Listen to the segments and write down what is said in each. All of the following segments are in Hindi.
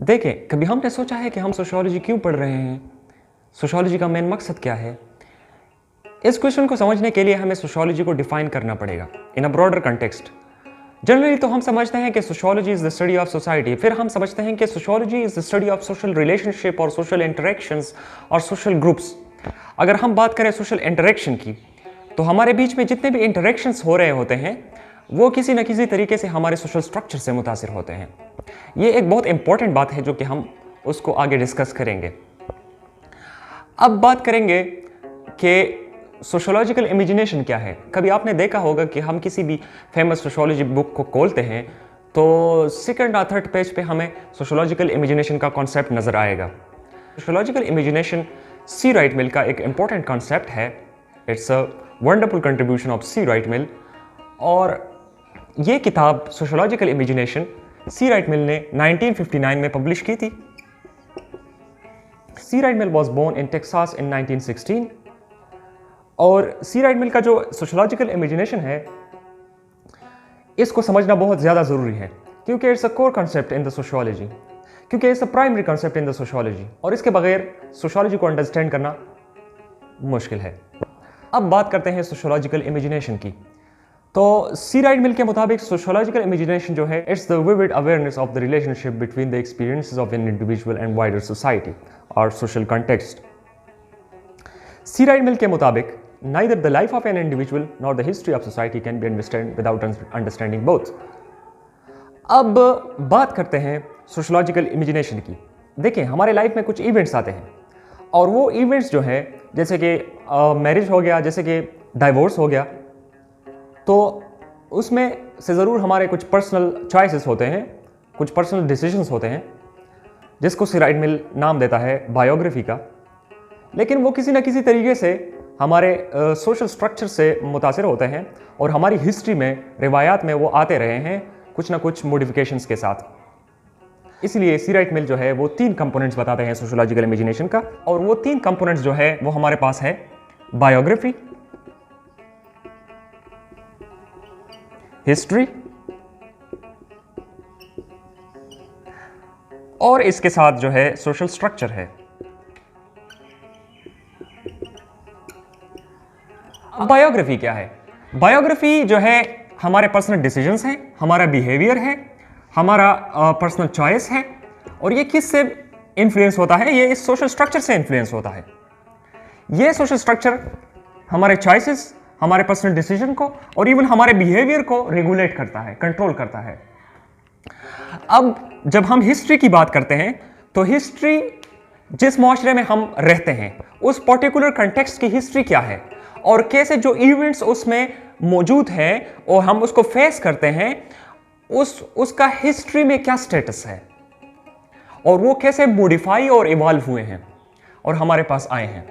देखें, कभी हमने सोचा है कि हम सोशियोलॉजी क्यों पढ़ रहे हैं? सोशियोलॉजी का मेन मकसद क्या है? इस क्वेश्चन को समझने के लिए हमें सोशियोलॉजी को डिफाइन करना पड़ेगा इन अ ब्रॉडर कंटेक्स्ट। जनरली तो हम समझते हैं कि sociology is the study of society, फिर हम समझते हैं कि sociology is the study of social relationship और सोशल इंटरेक्शंस और सोशल ग्रुप्स। अगर हम बात करें सोशल इंटरेक्शन की, तो हमारे बीच में जितने भी इंटरेक्शंस हो रहे होते हैं वो किसी न किसी तरीके से हमारे सोशल स्ट्रक्चर से मुतासिर होते हैं। ये एक बहुत इंपॉर्टेंट बात है जो कि हम उसको आगे डिस्कस करेंगे। अब बात करेंगे कि सोशियोलॉजिकल इमेजिनेशन क्या है। कभी आपने देखा होगा कि हम किसी भी फेमस सोशियोलॉजी बुक को खोलते हैं तो सेकंड या थर्ड पेज पे हमें सोशियोलॉजिकल इमेजिनेशन का कॉन्सेप्ट नज़र आएगा। Sociological imagination C Wright Mill का एक इंपॉर्टेंट कॉन्सेप्ट है। It's a wonderful contribution of C Wright Mill, और ये किताब sociological imagination C Wright Mill ने 1959 में पब्लिश की थी। C Wright Mill was born in Texas in 1916, और सी राइट मिल का जो सोशियोलॉजिकल इमेजिनेशन है इसको समझना बहुत ज़्यादा ज़रूरी है, क्योंकि it's a core concept in the sociology, क्योंकि it's a primary concept in the sociology, और इसके बगैर सोशियोलॉजी को अंडरस्टैंड करना मुश्किल है। अब बात करते हैं सोशियोलॉजिकल इमेजिनेशन की। तो सी राइट मिल के मुताबिक सोशियोलॉजिकल इमेजिनेशन जो है, it's the vivid awareness of the relationship between the experiences of an individual and wider society और सोशल कॉन्टेक्स्ट। सी राइट मिल के मुताबिक neither the life of an individual nor the history of society can be understood without understanding both. अब बात करते हैं सोशियोलॉजिकल इमेजिनेशन की। देखिए, हमारे लाइफ में कुछ इवेंट्स आते हैं, और वो इवेंट्स जो है जैसे कि मैरिज हो गया, जैसे कि डाइवोर्स हो गया, तो उसमें से ज़रूर हमारे कुछ पर्सनल चॉइसेस होते हैं, कुछ पर्सनल डिसीजंस होते हैं, जिसको सी राइट मिल नाम देता है बायोग्राफी का। लेकिन वो किसी न किसी तरीके से हमारे सोशल स्ट्रक्चर से मुतासिर होते हैं, और हमारी हिस्ट्री में, रिवायात में वो आते रहे हैं कुछ ना कुछ मॉडिफिकेशंस के साथ। इसलिए सी राइट मिल जो है वो 3 कंपोनेंट्स बताते हैं सोशियोलॉजिकल इमेजिनेशन का, और वो 3 कंपोनेंट्स जो है वो हमारे पास है बायोग्राफी, हिस्ट्री, और इसके साथ जो है सोशल स्ट्रक्चर है। बायोग्राफी क्या है? बायोग्राफी जो है हमारे पर्सनल डिसीजंस हैं, हमारा बिहेवियर है, हमारा पर्सनल चॉइस है, और ये किस से इन्फ्लुएंस होता है? ये इस सोशल स्ट्रक्चर से इन्फ्लुएंस होता है। ये सोशल स्ट्रक्चर हमारे चॉइसेस, हमारे पर्सनल डिसीजन को और इवन हमारे बिहेवियर को रेगुलेट करता है, कंट्रोल करता है। अब जब हम हिस्ट्री की बात करते हैं तो हिस्ट्री, जिस माशरे में हम रहते हैं उस पर्टिकुलर कंटेक्स्ट की हिस्ट्री क्या है, और कैसे जो इवेंट्स उसमें मौजूद हैं और हम उसको फेस करते हैं, उसका हिस्ट्री में क्या स्टेटस है, और वो कैसे मॉडिफाई और इवॉल्व हुए हैं और हमारे पास आए हैं।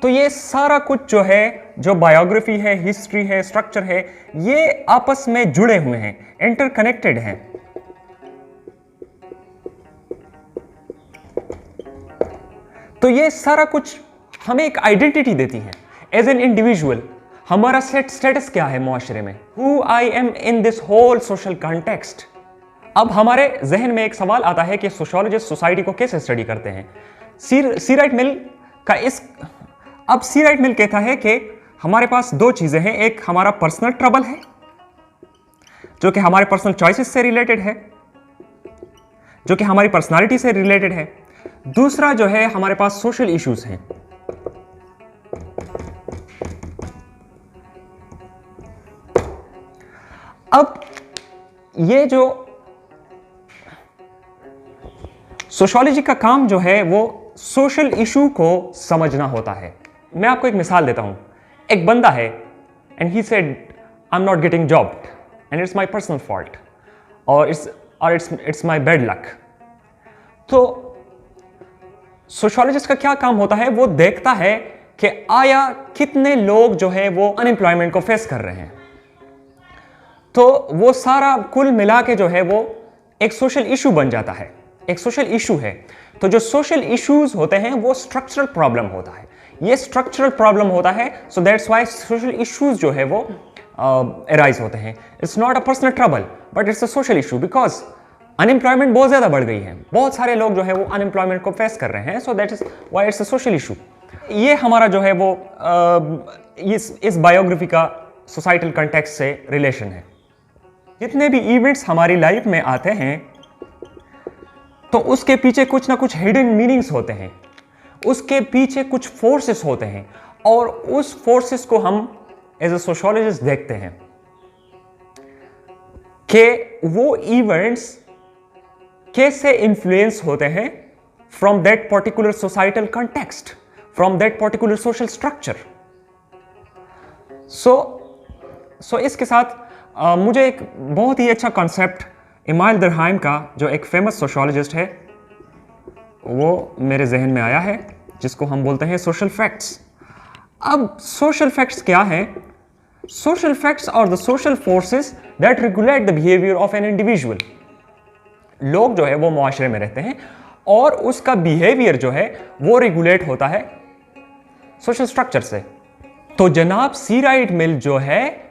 तो ये सारा कुछ जो है, जो बायोग्राफी है, हिस्ट्री है, स्ट्रक्चर है, ये आपस में जुड़े हुए हैं, इंटरकनेक्टेड हैं। तो ये सारा कुछ हमें एक आइडेंटिटी देती है। एज एन इंडिविजुअल हमारा स्टेटस क्या है माशरे में, who I am in this whole social context. अब हमारे जहन में एक सवाल आता है कि सोशियोलॉजिस्ट सोसाइटी को कैसे स्टडी करते हैं। सी राइट मिल का अब सी राइट मिल कहता है कि हमारे पास 2 चीजें हैं। एक हमारा पर्सनल ट्रबल है जो कि हमारे पर्सनल चॉइसेस से रिलेटेड है, जो कि हमारी पर्सनालिटी से रिलेटेड है। दूसरा जो है हमारे पास सोशल इश्यूज हैं। अब ये जो सोशियोलॉजी का काम जो है वो सोशल इशू को समझना होता है। मैं आपको एक मिसाल देता हूं। एक बंदा है and he said I am not getting job and it's my personal fault, और इट्स माय बैड लक। तो सोशियोलॉजिस्ट का क्या काम होता है? वो देखता है कि आया कितने लोग जो है वो अनएम्प्लॉयमेंट को फेस कर रहे हैं। तो वो सारा कुल मिला के जो है वो एक सोशल इशू बन जाता है, एक सोशल इशू है। तो जो सोशल इश्यूज होते हैं वो स्ट्रक्चरल प्रॉब्लम होता है, ये स्ट्रक्चरल प्रॉब्लम होता है। So that's why social issues जो है वो अराइज होते हैं। It's not a personal trouble but it's a social issue, because unemployment बहुत ज़्यादा बढ़ गई है, बहुत सारे लोग जो है वो अनएम्प्लॉयमेंट को फेस कर रहे हैं, so that is why it's a social issue. ये हमारा जो है वो इस बायोग्राफी का सोसाइटल कंटेक्स्ट से रिलेशन है। जितने भी इवेंट्स हमारी लाइफ में आते हैं तो उसके पीछे कुछ ना कुछ हिडन मीनिंग्स होते हैं, उसके पीछे कुछ फोर्सेस होते हैं, और उस फोर्सेस को हम एज अ सोशियोलॉजिस्ट देखते हैं कि वो इवेंट्स कैसे इन्फ्लुएंस होते हैं from that particular societal context, from that particular social structure. So इसके साथ मुझे एक बहुत ही अच्छा कॉन्सेप्ट इमाइल डरहाइम का, जो एक फेमस सोशियोलॉजिस्ट है, वो मेरे जहन में आया है, जिसको हम बोलते हैं सोशल फैक्ट्स। अब सोशल फैक्ट्स क्या है? Social facts are the social forces that regulate the behaviour of an individual. लोग जो है वो मुआशरे में रहते हैं और उसका बिहेवियर जो है वो रेगुलेट होता है सोशल स्ट्रक्चर से। तो जनाब सी राइट मिल जो है,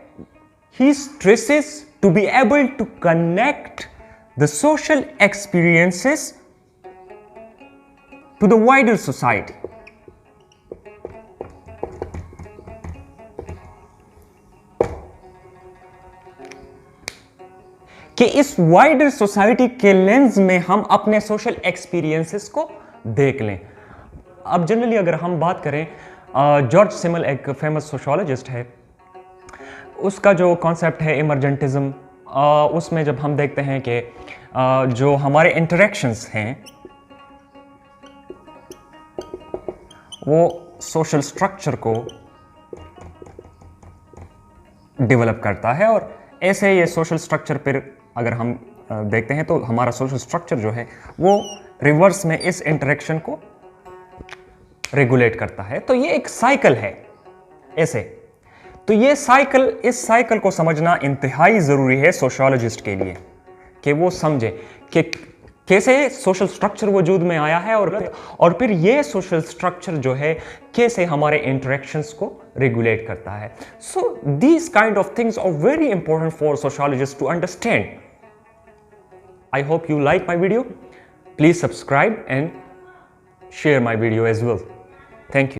he stresses to be able to connect the social experiences to the wider society. कि इस वाइडर सोसाइटी के लेंस में हम अपने सोशल एक्सपीरियंसेस को देख लें। अब जनरली अगर हम बात करें, जॉर्ज सिमल एक फेमस सोशियोलॉजिस्ट है, उसका जो कॉन्सेप्ट है इमरजेंटिज्म, उसमें जब हम देखते हैं कि जो हमारे इंटरेक्शंस हैं वो सोशल स्ट्रक्चर को डेवलप करता है, और ऐसे ये सोशल स्ट्रक्चर पर अगर हम देखते हैं तो हमारा सोशल स्ट्रक्चर जो है वो रिवर्स में इस इंटरेक्शन को रेगुलेट करता है। तो ये एक साइकिल है ऐसे। तो ये साइकिल, इस साइकिल को समझना इंतहाई ज़रूरी है सोशियोलॉजिस्ट के लिए, कि वो समझे कि कैसे सोशल स्ट्रक्चर वजूद में आया है, और फिर ये सोशल स्ट्रक्चर जो है कैसे हमारे इंटरेक्शंस को रेगुलेट करता है। So these kind of things are very important for sociologist to understand. I hope you like my video. Please subscribe and share my video as well. Thank you.